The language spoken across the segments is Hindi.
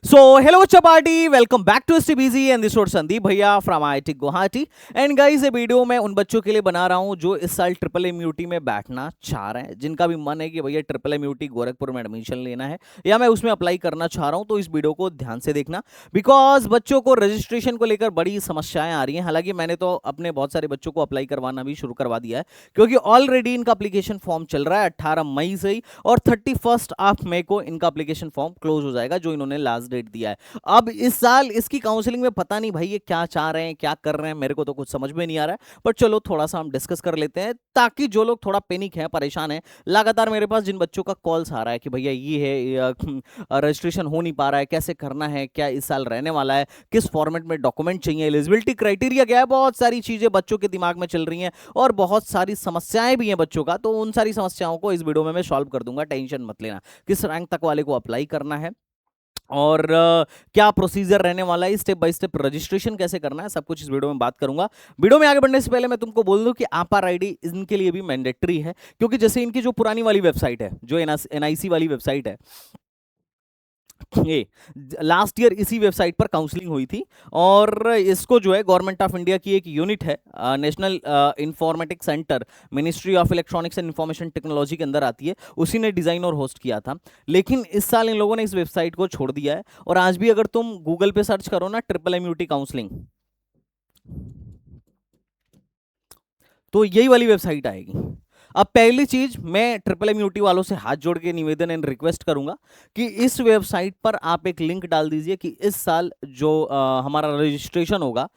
So, hello Chapati, welcome back to STBZ and this is Sandeep भैया from IIT Guwahati. And guys ये वीडियो मैं उन बच्चों के लिए बना रहा हूँ जो इस साल ट्रिपल एम यूटी में बैठना चाह रहे हैं, जिनका भी मन है कि भैया ट्रिपल एम यूटी गोरखपुर में एडमिशन लेना है या मैं उसमें अप्लाई करना चाह रहा हूँ। तो इस वीडियो को ध्यान से देखना, बिकॉज बच्चों को रजिस्ट्रेशन को लेकर बड़ी समस्याएं आ रही हैं। हालांकि मैंने तो अपने बहुत सारे बच्चों को अप्लाई करवाना भी शुरू करवा दिया है, क्योंकि ऑलरेडी इनका अप्लीकेशन फॉर्म चल रहा है 18 मई से ही, और 31 मई को इनका अप्लीकेशन फॉर्म क्लोज हो जाएगा जो इन्होंने लास्ट डेट दिया है। अब इस साल इसकी काउंसलिंग में पता नहीं भाई ये क्या चाह रहे हैं, क्या कर रहे हैं, मेरे को तो कुछ समझ में नहीं आ रहा है। पर चलो थोड़ा सा हम डिस्कस कर लेते हैं, ताकि जो लोग थोड़ा पैनिक हैं, परेशान हैं, लगातार मेरे पास जिन बच्चों का कॉल्स आ रहा है कि भैया ये है रजिस्ट्रेशन हो नहीं पा रहा है, कैसे करना है, क्या इस साल रहने वाला है, किस फॉर्मेट में डॉक्यूमेंट चाहिए, एलिजिबिलिटी क्राइटेरिया क्या है, बहुत सारी चीजें बच्चों के दिमाग में चल रही हैं और बहुत सारी समस्याएं भी हैं बच्चों का। तो उन सारी समस्याओं को इस वीडियो में मैं सॉल्व कर दूंगा, टेंशन मत लेना। किस रैंक तक वाले को अप्लाई करना है और क्या प्रोसीजर रहने वाला है, स्टेप बाय स्टेप रजिस्ट्रेशन कैसे करना है, सब कुछ इस वीडियो में बात करूंगा। वीडियो में आगे बढ़ने से पहले मैं तुमको बोल दूं कि आपार आईडी इनके लिए भी मैंडेटरी है, क्योंकि जैसे इनकी जो पुरानी वाली वेबसाइट है, जो एनआईसी वाली वेबसाइट है, ये लास्ट ईयर इसी वेबसाइट पर काउंसलिंग हुई थी। और इसको जो है गवर्नमेंट ऑफ इंडिया की एक यूनिट है, national informatics centre, ministry of electronics and information technology के अंदर आती है, उसी ने डिजाइन और होस्ट किया था। लेकिन इस साल इन लोगों ने इस वेबसाइट को छोड़ दिया है, और आज भी अगर तुम गूगल पे सर्च करो ना ट्रिपल एम यूटी काउंसलिंग, तो यही वाली वेबसाइट आएगी। अब पहली चीज मैं ट्रिपल एम यूटी वालों से हाथ जोड़ के निवेदन एंड रिक्वेस्ट करूंगा कि इस वेबसाइट पर आप एक लिंक डाल दीजिए कि इस साल जो हमारा रजिस्ट्रेशन होगा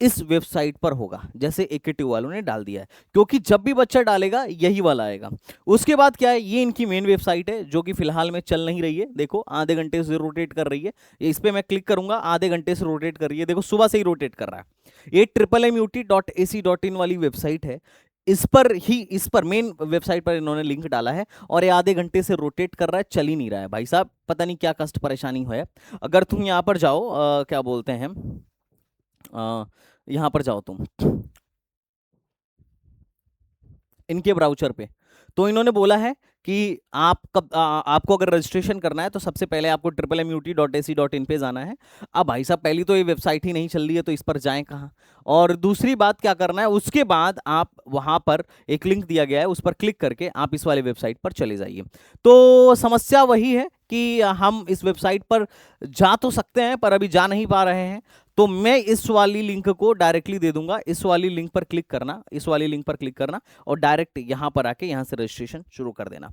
इस वेबसाइट पर होगा, जैसे एकेटी वालों ने डाल दिया है। क्योंकि जब भी बच्चा डालेगा यही वाला आएगा। उसके बाद क्या है, ये इनकी मेन वेबसाइट है जो कि फिलहाल में चल नहीं रही है। देखो आधे घंटे से रोटेट कर रही है, इस पर मैं क्लिक करूंगा, आधे घंटे से रोटेट कर रही है, देखो सुबह से ही रोटेट कर रहा है। ये AAMUT.AC.in वाली वेबसाइट है, इस पर मेन वेबसाइट पर इन्होंने लिंक डाला है, और ये आधे घंटे से रोटेट कर रहा है, चल ही नहीं रहा है। भाई साहब पता नहीं क्या कष्ट परेशानी है। अगर तुम यहाँ पर जाओ, क्या बोलते हैं, यहाँ पर जाओ तुम इनके ब्राउचर पे, तो इन्होंने बोला है कि आपको अगर रजिस्ट्रेशन करना है तो सबसे पहले आपको AAMUT.AC.in पे जाना है। अब भाई साहब पहली तो ये वेबसाइट ही नहीं चल रही है, तो इस पर जाएं कहाँ, और दूसरी बात क्या करना है, उसके बाद आप वहां पर एक लिंक दिया गया है, उस पर क्लिक करके आप इस वाले वेबसाइट पर चले जाइए। तो समस्या वही है कि हम इस वेबसाइट पर जा तो सकते हैं पर अभी जा नहीं पा रहे हैं। तो मैं इस वाली लिंक को डायरेक्टली दे दूंगा, इस वाली लिंक पर क्लिक करना, इस वाली लिंक पर क्लिक करना और डायरेक्ट यहां पर आके यहां से रजिस्ट्रेशन शुरू कर देना।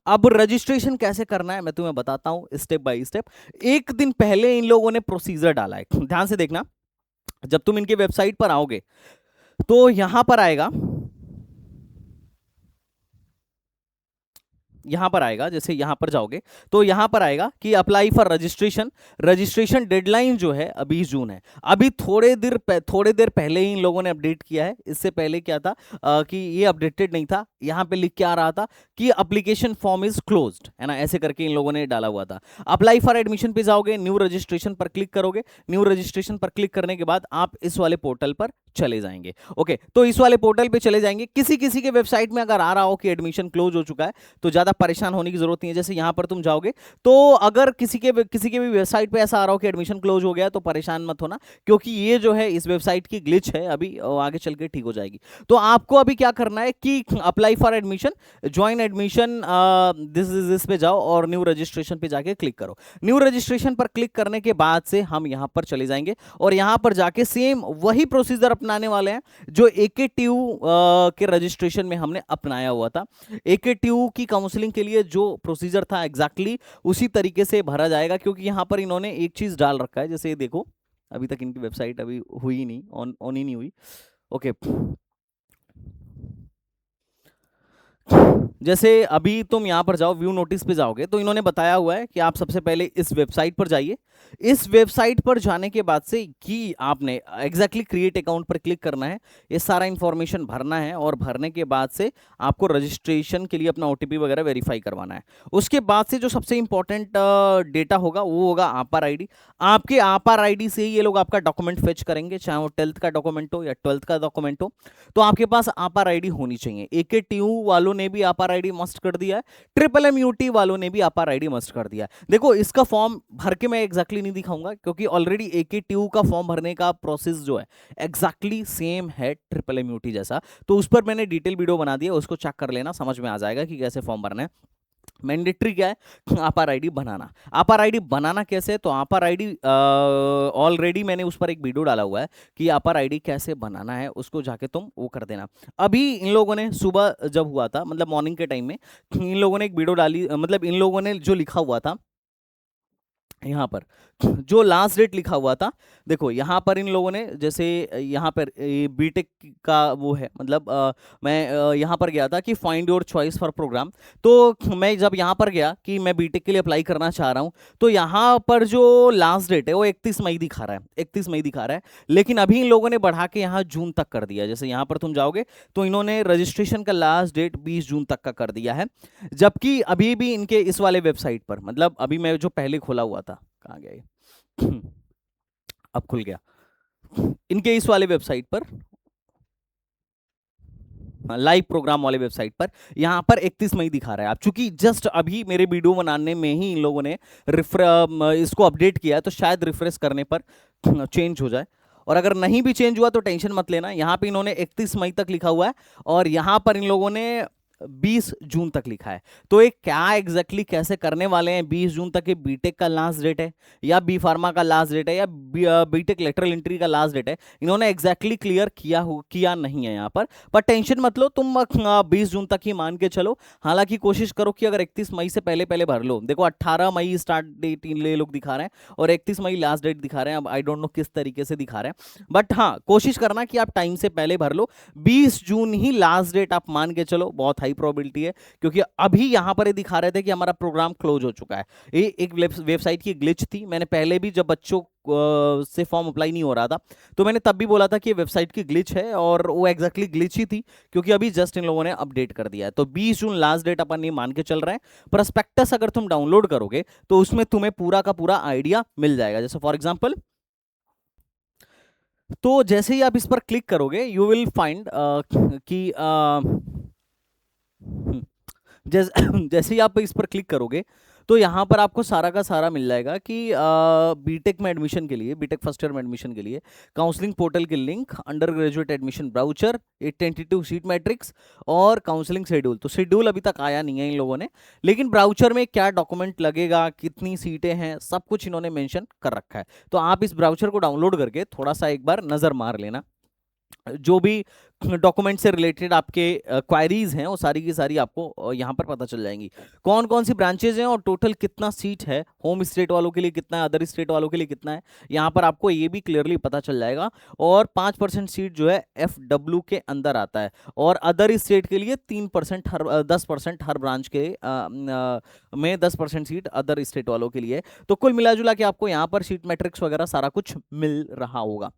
अब रजिस्ट्रेशन कैसे करना है मैं तुम्हें बताता हूं स्टेप बाय स्टेप। एक दिन पहले इन लोगों ने प्रोसीजर डाला है, ध्यान से देखना। जब तुम इनके वेबसाइट पर आओगे तो यहां पर आएगा, यहां पर आएगा, जैसे यहां पर जाओगे तो यहां पर आएगा कि apply for registration. Registration deadline जो है 20 जून है। अभी थोड़े देर पहले ही इन लोगों ने अपडेट किया है। इससे पहले क्या था कि ये अपडेटेड नहीं था, यहां पे लिख के आ रहा था कि एप्लीकेशन फॉर्म इज क्लोज्ड, है ना, ऐसे करके इन लोगों ने डाला हुआ था। अप्लाई फॉर एडमिशन पे जाओगे, न्यू रजिस्ट्रेशन पर क्लिक करोगे, न्यू रजिस्ट्रेशन पर क्लिक करने के बाद आप इस वाले पोर्टल पर चले जाएंगे। ओके, तो इस वाले पोर्टल पे चले जाएंगे। किसी किसी के वेबसाइट में अगर आ रहा हो कि एडमिशन क्लोज हो चुका है तो ज्यादा परेशान होने की जरूरत नहीं है। जैसे यहां पर तुम जाओगे तो अगर किसी के भी वेबसाइट पे ऐसा आ रहा हो कि एडमिशन क्लोज हो गया तो परेशान मत होना, क्योंकि ये जो है इस वेबसाइट की ग्लिच है, अभी आगे चल के ठीक हो जाएगी। तो आपको अभी क्या करना है कि apply for admission, join admission, this पे जाओ और न्यू रजिस्ट्रेशन पे जाके क्लिक करो। न्यू रजिस्ट्रेशन पर क्लिक करने के बाद से हम यहां पर चले जाएंगे और यहां पर जाके सेम वही प्रोसीजर अपनाने वाले हैं जो एकेटीयू के रजिस्ट्रेशन में हमने अपनाया हुआ था। एकेटीयू की काउंसलिंग के लिए जो प्रोसीजर था एग्जैक्टली उसी तरीके से भरा जाएगा, क्योंकि यहां पर इन्होंने एक चीज डाल रखा है, जैसे देखो अभी तक इनकी वेबसाइट अभी हुई नहीं, ऑन ही नहीं हुई। ओके, जैसे अभी तुम यहां पर जाओ, व्यू नोटिस पे जाओगे तो इन्होंने बताया हुआ है कि आप सबसे पहले इस वेबसाइट पर जाइए। इस वेबसाइट पर जाने के बाद से कि आपने एग्जैक्टली क्रिएट अकाउंट पर क्लिक करना है, ये सारा इंफॉर्मेशन भरना है और भरने के बाद से आपको रजिस्ट्रेशन के लिए अपना ओटीपी वगैरह वेरीफाई करवाना है। उसके बाद से जो सबसे इंपॉर्टेंट डेटा होगा वो होगा आपार आईडी। आपके आपार आईडी से ही ये लोग आपका डॉक्यूमेंट फेच करेंगे, चाहे वो 10th का डॉक्यूमेंट हो या 12th का डॉक्यूमेंट हो। तो आपके पास आपार आईडी होनी चाहिए। एकेटीयू वालों ने भी आपार आईडी मस्ट कर दिया है, ट्रिपल एम यूटी वालों ने भी अपर आईडी मस्ट कर दिया है। देखो इसका फॉर्म भर के मैं एग्जैक्टली नहीं दिखाऊंगा क्योंकि ऑलरेडी AKTU का फॉर्म भरने का प्रोसेस जो है एग्जैक्टली सेम है ट्रिपल एम यूटी जैसा, तो उस पर मैंने डिटेल वीडियो बना दिया, उसको चेक कर लेना, समझ में आ जाएगा कि कैसे फॉर्म भरना है। मैंडेटरी क्या है, आपार आईडी बनाना। आपार आईडी बनाना कैसे है, तो आपार आईडी ऑलरेडी मैंने उस पर एक वीडियो डाला हुआ है कि आपार आईडी कैसे बनाना है, उसको जाके तुम वो कर देना। अभी इन लोगों ने सुबह जब हुआ था, मतलब मॉर्निंग के टाइम में, इन लोगों ने एक वीडियो डाली, मतलब इन लोगों ने जो लिखा हुआ था यहाँ पर, जो लास्ट डेट लिखा हुआ था, देखो यहाँ पर इन लोगों ने जैसे यहाँ पर बीटेक का वो है, मतलब मैं यहाँ पर गया था कि find your choice for program, तो मैं जब यहाँ पर गया कि मैं बीटेक के लिए अप्लाई करना चाह रहा हूँ, तो यहाँ पर जो लास्ट डेट है वो 31 मई दिखा रहा है, 31 मई दिखा रहा है, लेकिन अभी इन लोगों ने बढ़ा के यहाँ जून तक कर दिया। जैसे यहाँ पर तुम जाओगे तो इन्होंने रजिस्ट्रेशन का लास्ट डेट 20 जून तक का कर दिया है, जबकि अभी भी इनके इस वाले वेबसाइट पर, मतलब अभी मैं जो पहले खोला हुआ था, कहाँ गया ये अब खुल गया, इनके इस वाले वेबसाइट पर, लाइव प्रोग्राम वाले वेबसाइट पर, यहां पर 31 मई दिखा रहा है। अब चूंकि जस्ट अभी मेरे वीडियो बनाने में ही इन लोगों ने इसको अपडेट किया है, तो शायद रिफ्रेश करने पर चेंज हो जाए, और अगर नहीं भी चेंज हुआ तो टेंशन मत लेना। यहां पे इन्होंने 31 मई तक लिखा हुआ है और यहां पर इन लोगों ने 20 जून तक लिखा है। तो ये क्या एग्जैक्टली कैसे करने वाले हैं, 20 जून तक ये बीटेक का लास्ट डेट है या बी फार्मा का लास्ट डेट है या बीटेक लेटरल एंट्री का लास्ट डेट है, इन्होंने एग्जैक्टली क्लियर किया नहीं है यहाँ पर टेंशन मत लो, तुम 20 जून तक ही मान के चलो। हालांकि कोशिश करो कि अगर 31 मई से पहले पहले भर लो। देखो 18 मई स्टार्ट डेट ये लोग दिखा रहे हैं और 31 मई लास्ट डेट दिखा रहे हैं, अब आई डोंट नो किस तरीके से दिखा रहे हैं, बट हाँ कोशिश करना कि आप टाइम से पहले भर लो। 20 जून ही लास्ट डेट आप मान के चलो, बहुत हाई प्रोबेबिलिटी है, क्योंकि अभी यहां पर ये दिखा रहे थे कि हमारा प्रोग्राम क्लोज हो चुका है। ये एक वेबसाइट की ग्लिच थी, मैंने पहले भी जब बच्चों से फॉर्म अप्लाई नहीं हो रहा था तो मैंने तब भी बोला था कि वेबसाइट की ग्लिच है, और वो एग्जैक्टली ग्लिच ही थी, क्योंकि अभी जस्ट इन लोगों ने अपडेट कर दिया है। तो 20 जून लास्ट डेट अपन ये मान के चल रहे हैं। प्रोस्पेक्टस अगर तुम डाउनलोड करोगे तो उसमें तुम्हें पूरा का पूरा आइडिया मिल जाएगा। जैसे फॉर एग्जांपल, तो जैसे ही आप इस पर क्लिक करोगे यू विल फाइंड कि जैसे ही आप इस पर क्लिक करोगे तो यहाँ पर आपको सारा का सारा मिल जाएगा कि बीटेक में एडमिशन के लिए, बीटेक फर्स्ट ईयर में एडमिशन के लिए काउंसलिंग पोर्टल के link, under graduate admission brochure, 822 seat matrix और काउंसलिंग शेड्यूल। तो शेड्यूल अभी तक आया नहीं है इन लोगों ने, लेकिन ब्राउचर में क्या डॉक्यूमेंट लगेगा, कितनी सीटें हैं, सब कुछ इन्होंने मेंशन कर रखा है। तो आप इस ब्राउचर को डाउनलोड करके थोड़ा सा एक बार नजर मार लेना, जो भी डॉक्यूमेंट से रिलेटेड आपके क्वायरीज हैं वो सारी की सारी आपको यहाँ पर पता चल जाएंगी। कौन कौन सी ब्रांचेज हैं और टोटल कितना सीट है, होम स्टेट वालों के लिए कितना है, अदर स्टेट वालों के लिए कितना है, यहाँ पर आपको ये भी क्लियरली पता चल जाएगा। और 5% सीट जो है FW के अंदर आता है, और अदर स्टेट के लिए 3% हर 10% हर ब्रांच के में 10% सीट अदर स्टेट वालों के लिए। तो कुल मिला जुला के आपको यहाँ पर सीट मैट्रिक्स वगैरह सारा कुछ मिल रहा होगा।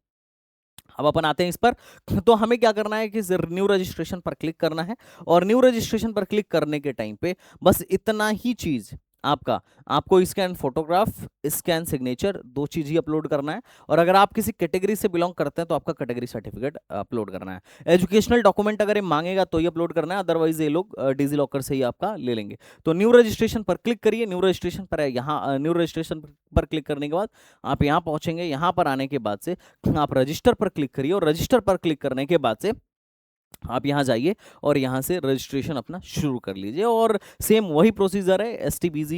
अब अपन आते हैं इस पर, तो हमें क्या करना है कि न्यू रजिस्ट्रेशन पर क्लिक करना है, और न्यू रजिस्ट्रेशन पर क्लिक करने के टाइम पे बस इतना ही चीज आपको स्कैन फोटोग्राफ, स्कैन सिग्नेचर, 2 चीज ही अपलोड करना है। और अगर आप किसी कैटेगरी से बिलोंग करते हैं तो आपका कैटेगरी सर्टिफिकेट अपलोड करना है। एजुकेशनल डॉक्यूमेंट अगर ये मांगेगा तो ही अपलोड करना है, अदरवाइज ये लोग डिजी लॉकर से ही आपका ले लेंगे। तो न्यू रजिस्ट्रेशन पर क्लिक करिए। न्यू रजिस्ट्रेशन पर यहाँ न्यू रजिस्ट्रेशन पर क्लिक करने के बाद आप यहाँ पहुंचेंगे। यहाँ पर आने के बाद से आप रजिस्टर पर क्लिक करिए, और रजिस्टर पर क्लिक करने के बाद से आप यहाँ जाइए और यहाँ से रजिस्ट्रेशन अपना शुरू कर लीजिए। और सेम वही प्रोसीजर है, STBZ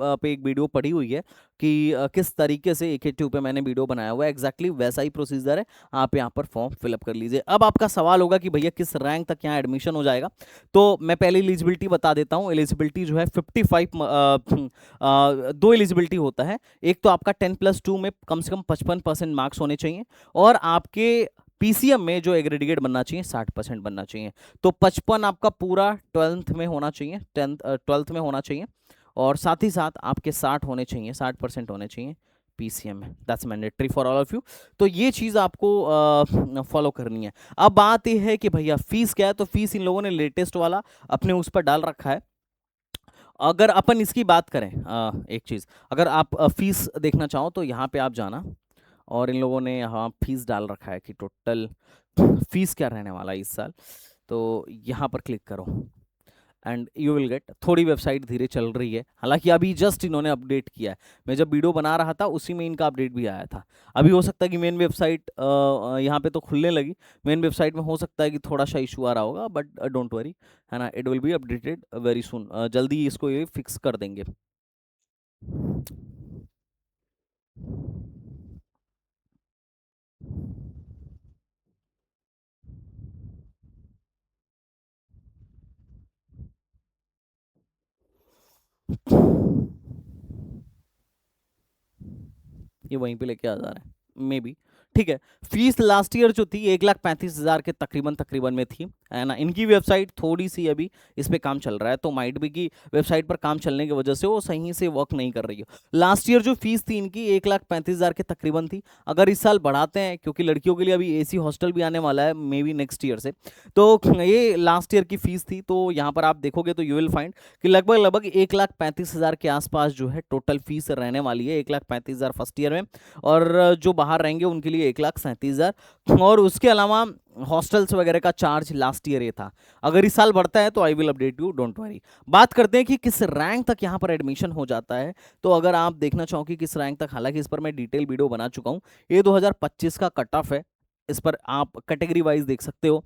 पे एक वीडियो पड़ी हुई है कि किस तरीके से AKTU पे मैंने वीडियो बनाया हुआ है, एग्जैक्टली वैसा ही प्रोसीजर है। आप यहाँ पर फॉर्म फिलअप कर लीजिए। अब आपका सवाल होगा कि भैया किस रैंक तक यहाँ एडमिशन हो जाएगा, तो मैं पहले एलिजिबिलिटी बता देता हूँ। एलिजिबिलिटी जो है 55 दो एलिजिबिलिटी होता है। एक तो आपका 10+2 में कम से कम 55% मार्क्स होने चाहिए, और आपके PCM में जो एग्रीडिएट बनना चाहिए 60% बनना चाहिए। तो 55 आपका पूरा 12th में होना चाहिए, 12th में होना चाहिए, और साथ ही साथ आपके 60 होने चाहिए, 60% होने चाहिए PCM में। That's mandatory for all of you. तो ये चीज़ आपको फॉलो करनी है। अब बात ये है कि भैया फीस क्या है, तो फीस इन लोगों ने लेटेस्ट वाला अपने उस पर डाल रखा है। अगर अपन इसकी बात करें, एक चीज़, अगर आप फीस देखना चाहो तो यहाँ पे आप जाना, और इन लोगों ने यहाँ फीस डाल रखा है कि टोटल फीस क्या रहने वाला है इस साल। तो यहाँ पर क्लिक करो, एंड यू विल गेट। थोड़ी वेबसाइट धीरे चल रही है, हालांकि अभी जस्ट इन्होंने अपडेट किया है। मैं जब वीडियो बना रहा था उसी में इनका अपडेट भी आया था। अभी हो सकता है कि मेन वेबसाइट यहाँ पे तो खुलने लगी, मेन वेबसाइट में हो सकता है कि थोड़ा सा इशू आ रहा होगा, बट डोंट वरी, है ना, it will be updated very soon. जल्दी ही इसको ये फिक्स कर देंगे। ये वहीं पे लेके आ जा रहा है मे बी। ठीक है। फीस लास्ट ईयर जो थी 1,35,000 के तकरीबन तकरीबन में थी, है ना। इनकी वेबसाइट थोड़ी सी अभी इस पे काम चल रहा है, तो माइट भी की वेबसाइट पर काम चलने की वजह से वो सही से वर्क नहीं कर रही है। लास्ट ईयर जो फीस थी इनकी 1,35,000 के तकरीबन थी। अगर इस साल बढ़ाते हैं, क्योंकि लड़कियों के लिए अभी एसी हॉस्टल भी आने वाला है मे बी नेक्स्ट ईयर से, तो ये लास्ट ईयर की फीस थी। तो यहाँ पर आप देखोगे तो यू विल फाइंड कि लगभग लगभग 1,35,000 के आसपास जो है टोटल फीस रहने वाली है। 1,35,000 फर्स्ट ईयर में, और जो बाहर रहेंगे उनके लिए 1,37,000। और उसके अलावा हॉस्टल्स वगैरह का चार्ज लास्ट ईयर ये था। अगर इस साल बढ़ता है तो I will update you, don't worry. बात करते हैं कि किस रैंक तक यहाँ पर एडमिशन हो जाता है। तो अगर आप देखना चाहो कि किस रैंक तक, हालांकि इस पर मैं डिटेल वीडियो बना चुका हूँ। ये 2025 का कट ऑफ है। इस पर आप कैटेगरी वाइज देख सकते हो।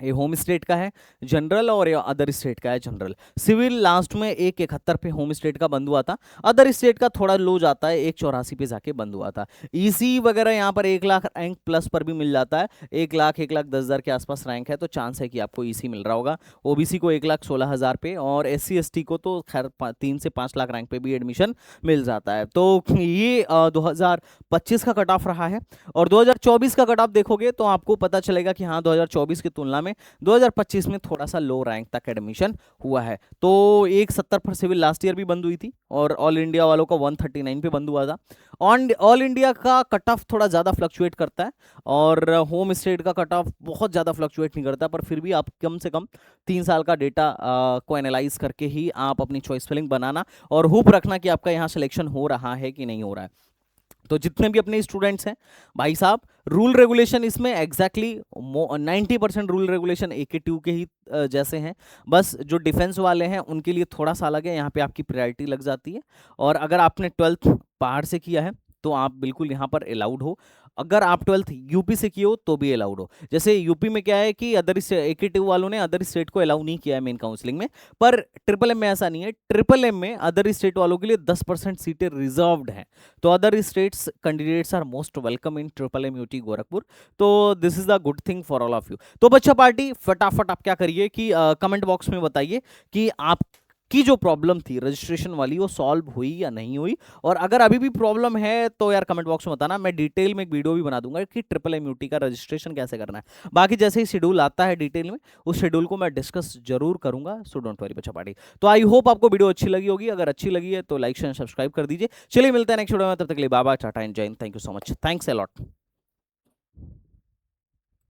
ये होम स्टेट का है जनरल, और ये अदर स्टेट का है जनरल। सिविल लास्ट में 1,71 पे होम स्टेट का बंद हुआ था। अदर स्टेट का थोड़ा लो जाता है, 1,84 पे जाके बंद हुआ था। ईसी वगैरह यहाँ पर 1 लाख रैंक प्लस पर भी मिल जाता है। 1 लाख 1,10,000 के आसपास रैंक है, तो चांस है कि आपको ईसी मिल रहा होगा। ओबीसी को 1,16,000 पे, और SC ST को तो खैर 3 से 5 लाख रैंक पे भी एडमिशन मिल जाता है। तो ये 2025 का कट ऑफ रहा है। और 2024 का कट ऑफ देखोगे तो आपको पता चलेगा कि हाँ 2024 की तुलना में 2025 में थोड़ा सा लो रैंक तक एडमिशन हुआ है। तो 170 पर सिविल लास्ट ईयर भी बंद हुई थी, और ऑल इंडिया वालों का 139 पे बंद हुआ था। ऑल इंडिया का कट ऑफ थोड़ा ज़्यादा फ्लक्चुएट करता है, और होम स्टेट का कट ऑफ बहुत ज़्यादा फ्लक्चुएट नहीं करता। पर फिर भी आप कम से कम 3 साल का डेटा को एनालाइज करके ही आप अपनी चॉइस फिलिंग बनाना, और होप रखना कि आपका यहाँ सिलेक्शन हो रहा है कि नहीं हो रहा है। तो जितने भी अपने स्टूडेंट्स हैं भाई साहब, रूल रेगुलेशन इसमें एग्जैक्टली 90% रूल रेगुलेशन AKTU के ही जैसे हैं। बस जो डिफेंस वाले हैं उनके लिए थोड़ा सा अलग है, यहाँ पे आपकी प्रायोरिटी लग जाती है। और अगर आपने 12th बाहर से किया है तो आप बिल्कुल यहाँ पर अलाउड हो। अगर आप 12th यूपी से किए हो तो भी अलाउड हो। जैसे यूपी में क्या है कि अदर AKTU वालों ने अदर स्टेट को अलाउ नहीं किया है मेन काउंसलिंग में, पर ट्रिपल एम में ऐसा नहीं है। ट्रिपल एम में अदर स्टेट वालों के लिए 10% सीटें रिजर्व्ड हैं। तो other states candidates are most welcome in triple M UT Gorakhpur. तो this is the good thing for all of you. तो बच्चा पार्टी फटाफट आप क्या करिए कि कमेंट बॉक्स में बताइए कि आप की जो प्रॉब्लम थी रजिस्ट्रेशन वाली वो सॉल्व हुई या नहीं हुई। और अगर अभी भी प्रॉब्लम है तो यार कमेंट बॉक्स में बताना, मैं डिटेल में एक वीडियो भी बना दूंगा कि ट्रिपल एम UT का रजिस्ट्रेशन कैसे करना है। बाकी जैसे ही शेड्यूल आता है डिटेल में, उस शेड्यूल को मैं डिस्कस जरूर करूंगा। सो डोंट वरी बच्चा पार्टी। तो आई होप आपको वीडियो अच्छी लगी होगी। अगर अच्छी लगी है तो लाइक शेयर सब्सक्राइब कर दीजिए। चलिए मिलते हैं नेक्स्ट वीडियो में, तब तक के लिए बाय बाय, टाटा एंड जय Hind. Thank you so much, thanks a lot.